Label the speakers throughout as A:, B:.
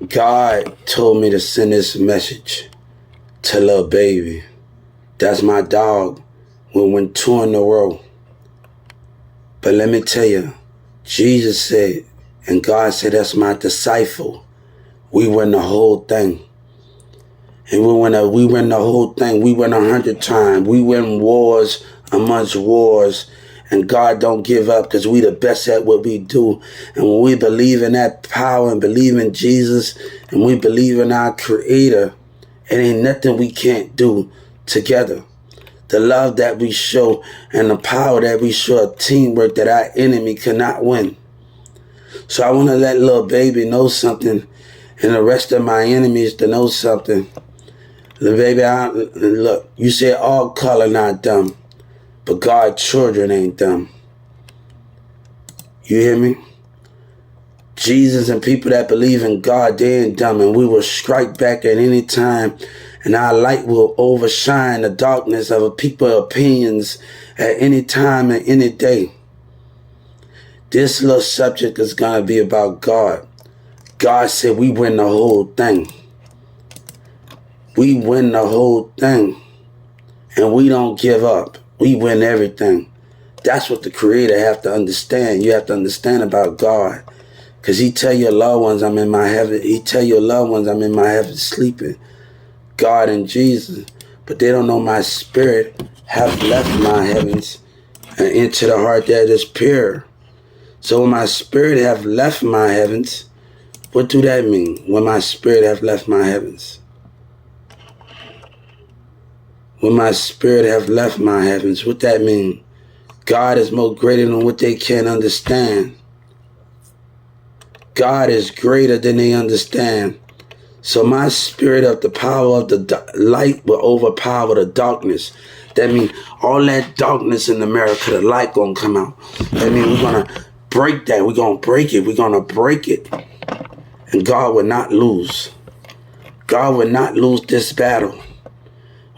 A: God told me to send this message to Lil Baby. That's my dog. We went 2 in a row. But let me tell you, Jesus said, and God said, that's my disciple. We win the whole thing. And we win the whole thing. We win 100 times. We win wars amongst wars. And God don't give up because we the best at what we do. And when we believe in that power and believe in Jesus and we believe in our Creator, it ain't nothing we can't do together. The love that we show and the power that we show of teamwork that our enemy cannot win. So I want to let Lil Baby know something and the rest of my enemies to know something. Lil Baby, look, you say all color not dumb, but God's children ain't dumb. You hear me? Jesus and people that believe in God, they ain't dumb, and we will strike back at any time, and our light will overshine the darkness of people's opinions at any time and any day. This little subject is going to be about God. God said we win the whole thing. We win the whole thing, and we don't give up. We win everything. That's what the Creator have to understand. You have to understand about God. Because He tell your loved ones I'm in my heaven. He tell your loved ones I'm in my heaven sleeping. God and Jesus. But they don't know my spirit have left my heavens and into the heart that is pure. So when my spirit have left my heavens, what do that mean? When my spirit have left my heavens? When my spirit have left my heavens, what that mean? God is more greater than what they can understand. God is greater than they understand. So my spirit of the power of the light will overpower the darkness. That means all that darkness in America, the light gonna come out. That means we're gonna break that. We're gonna break it. We're gonna break it. And God will not lose. God will not lose this battle.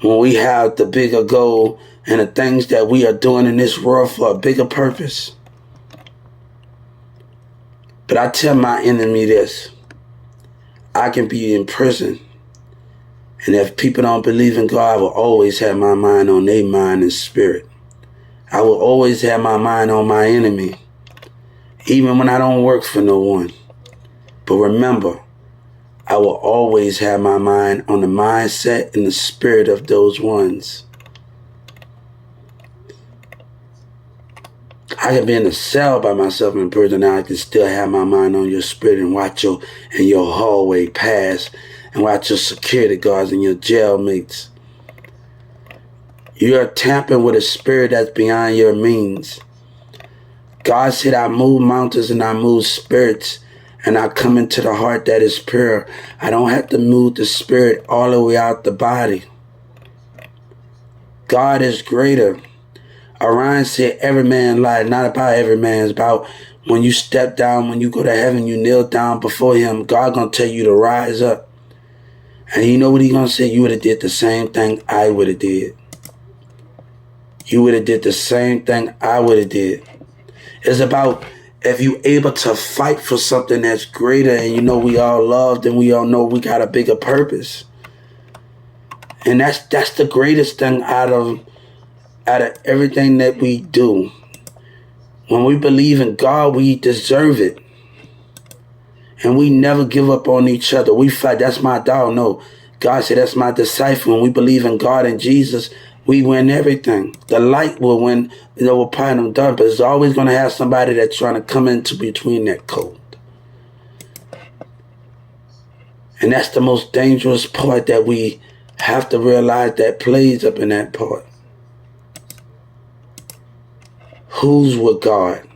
A: When we have the bigger goal and the things that we are doing in this world for a bigger purpose. But I tell my enemy this. I can be in prison. And if people don't believe in God, I will always have my mind on their mind and spirit. I will always have my mind on my enemy. Even when I don't work for no one. But remember, I will always have my mind on the mindset and the spirit of those ones. I can be in a cell by myself in prison. Now I can still have my mind on your spirit and watch your hallway pass and watch your security guards and your jail mates. You are tampering with a spirit that's beyond your means. God said, I move mountains and I move spirits and I come into the heart that is pure. I don't have to move the spirit all the way out the body. God is greater. Orion said every man lies, not about every man. It's about when you step down, when you go to heaven, you kneel down before Him. God gonna tell you to rise up. And you know what He gonna say? You would have did the same thing I would have did. You would have did the same thing I would have did. It's about if you able to fight for something that's greater and you know we all loved and we all know we got a bigger purpose. And that's the greatest thing out of everything that we do. When we believe in God, we deserve it. And we never give up on each other. We fight. That's my dog. No. God said that's my disciple. When we believe in God and Jesus, we win everything. The light will win. We'll find them done. But it's always going to have somebody that's trying to come into between that cold. And that's the most dangerous part that we have to realize that plays up in that part. Who's with God?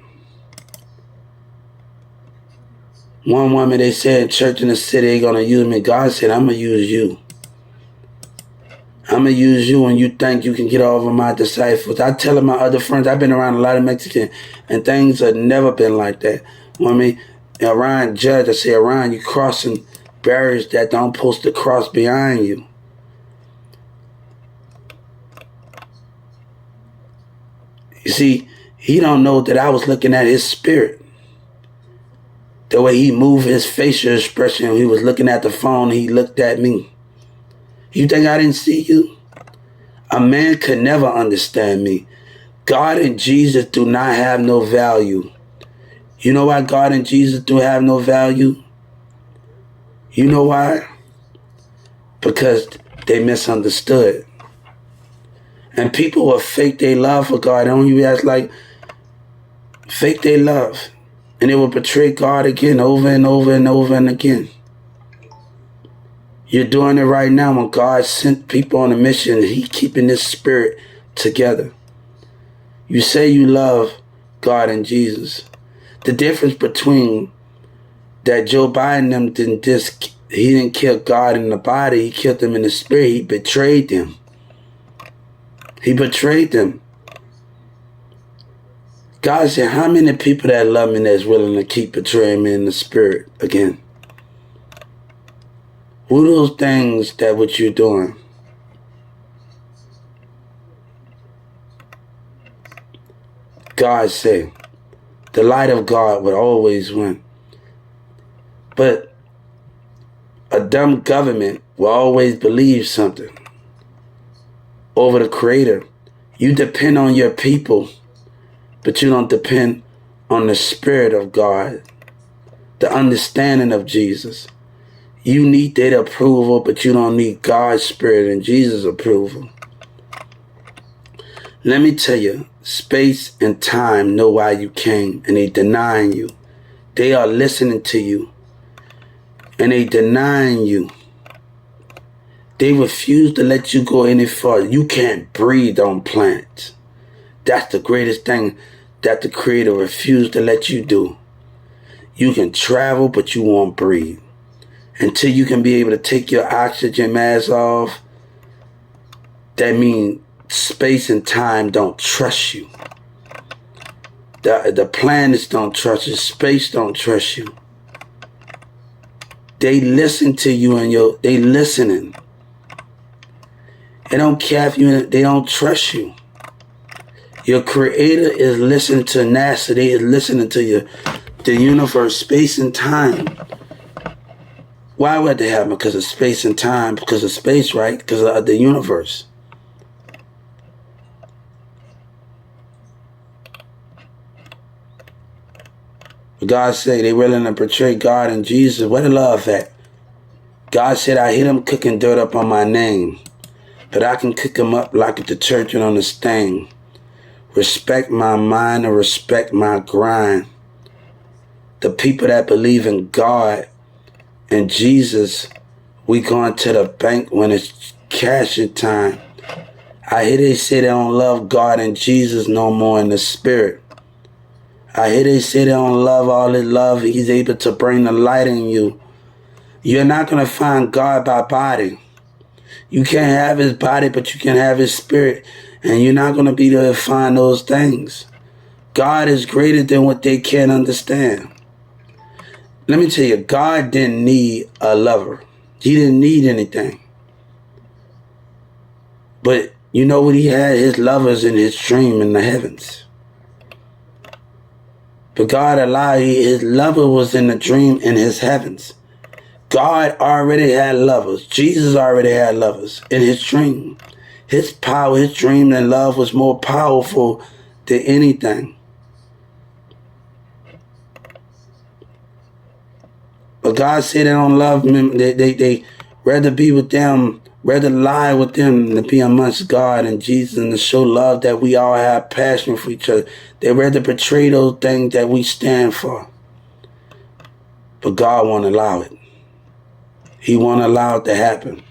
A: One woman, they said in church in the city, they're going to use me. God said, I'm going to use you. I'm going to use you and you think you can get over my disciples. I tell my other friends, I've been around a lot of Mexicans, and things have never been like that. When Orion judge, I say, Orion, you crossing barriers that don't supposed to cross behind you. You see, he don't know that I was looking at his spirit. The way he moved his facial expression, he was looking at the phone, he looked at me. You think I didn't see you? A man could never understand me. God and Jesus do not have no value. You know why God and Jesus do have no value? You know why? Because they misunderstood. And people will fake their love for God. Don't you ask, like, fake their love. And they will betray God again over and over and over and again. You're doing it right now when God sent people on a mission. He keeping this spirit together. You say you love God and Jesus. The difference between that Joe Biden them he didn't kill God in the body, he killed them in the spirit. He betrayed them. He betrayed them. God said, how many people that love me that's willing to keep betraying me in the spirit again? Who are those things that what you're doing? God said, the light of God would always win. But a dumb government will always believe something over the Creator. You depend on your people, but you don't depend on the Spirit of God, the understanding of Jesus. You need their approval, but you don't need God's Spirit and Jesus' approval. Let me tell you, space and time know why you came, and they denying you. They are listening to you, and they denying you. They refuse to let you go any further. You can't breathe on plants. That's the greatest thing that the Creator refused to let you do. You can travel, but you won't breathe. Until you can be able to take your oxygen mask off, that means space and time don't trust you. The planets don't trust you. Space don't trust you. They listen to you and they listening. They don't care if they don't trust you. Your Creator is listening to NASA. They is listening to you, the universe, space and time. Why would they happen? Because of space and time. Because of space, right? Because of the universe. God said they willing to betray God and Jesus. Where the love at? God said, I hear them cooking dirt up on my name, but I can cook them up like a detergent on a stain. Respect my mind and respect my grind. The people that believe in God and Jesus, we going to the bank when it's cashing time. I hear they say they don't love God and Jesus no more in the spirit. I hear they say they don't love all his love. He's able to bring the light in you. You're not going to find God by body. You can't have his body, but you can have his spirit. And you're not going to be able to find those things. God is greater than what they can't understand. Let me tell you, God didn't need a lover. He didn't need anything. But you know what he had? His lovers in his dream in the heavens. But God allowed his lover was in the dream in his heavens. God already had lovers. Jesus already had lovers in his dream. His power, his dream and love was more powerful than anything. But God said they don't love them. They rather be with them, rather lie with them than be amongst God and Jesus and to show love that we all have passion for each other. They rather betray those things that we stand for. But God won't allow it. He won't allow it to happen.